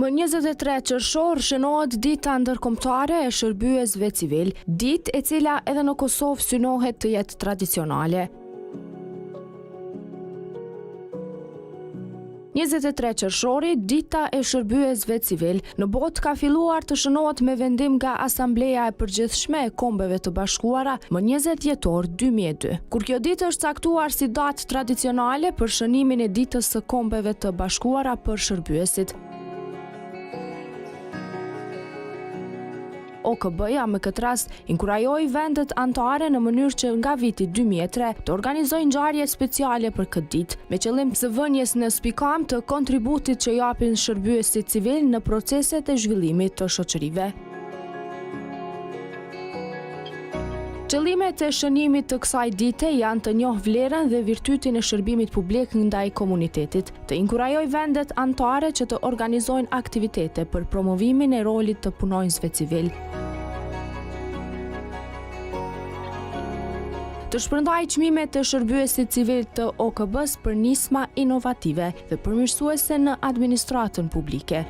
Më 23 qershor shënohet dita ndërkombëtare e shërbyesve civil, ditë e cila edhe në Kosovë synohet të jetë tradicionale. 23 qershori, dita e shërbyesve civil, në botë ka filluar të shënohet me vendim nga Asambleja e Përgjithshme e Kombeve të Bashkuara më 20 jetor 2002. Kur kjo ditë është caktuar si datë tradicionale për shënimin e ditës së Kombeve të Bashkuara për shërbyesit. OKB-ja me këtë rast inkurajoi vendet anëtare në mënyrë që nga viti 2003 të organizojnë ngjarje speciale për këtë ditë, me qëllim të vënies në spikam të kontributit që japin shërbyesit civil në proceset e zhvillimit të shoqërive. Qëllimet e shënimit të kësaj dite janë të njohë vlerën dhe virtytin e shërbimit publik ndaj komunitetit, të inkurajoj vendet anëtare që të organizojnë aktivitete për promovimin e rolit të punonjësve civil. Të shpërndaj çmimet të shërbyesit civil të OKB-s për nisma inovative dhe përmirësuese në administratën publike.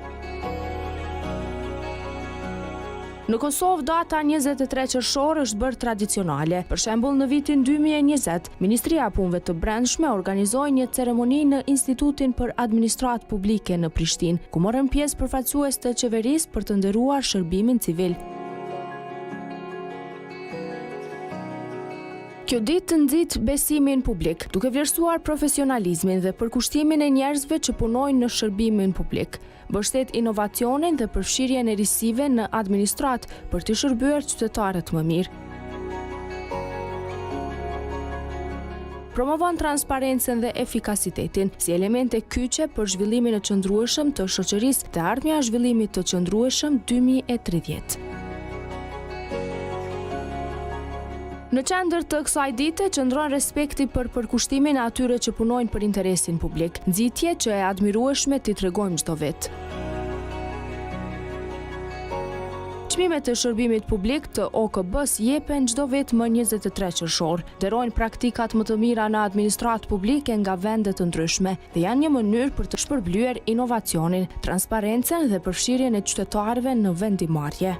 Në Kosovë, data 23 qershor është bërë tradicionale. Për shembull, në vitin 2020, Ministria e Punëve të Brendshme organizoi një ceremoni në Institutin për Administratë Publike në Prishtinë, ku morën pjesë përfaqësues të qeverisë për të nderuar shërbimin civil. Kjo ditë të nxit besimin publik, duke vlerësuar profesionalizmin dhe përkushtimin e njerëzve që punojnë në shërbimin publik. Mbështet inovacionin dhe përfshirjen e risive në administratë për të shërbyer qytetarët më mirë. Promovon transparencën dhe efikasitetin si elemente kyçe për zhvillimin e qëndrueshëm të shoqërisë dhe ardhmja e zhvillimit të qëndrueshëm 2030. Në qendër të kësaj dite qëndron respekti për përkushtimin e atyre që punojnë për interesin publik, nxitje që e admirueshme t'i tregojmë çdo vit. Çmimet e shërbimit publik të OKB-s jepen çdo vit më 23 qershor, nderojnë praktikat më të mira në administratë publike nga vende të ndryshme dhe janë një mënyrë për të shpërblyer inovacionin, transparencën dhe përfshirjen e qytetarëve në vendimarrje.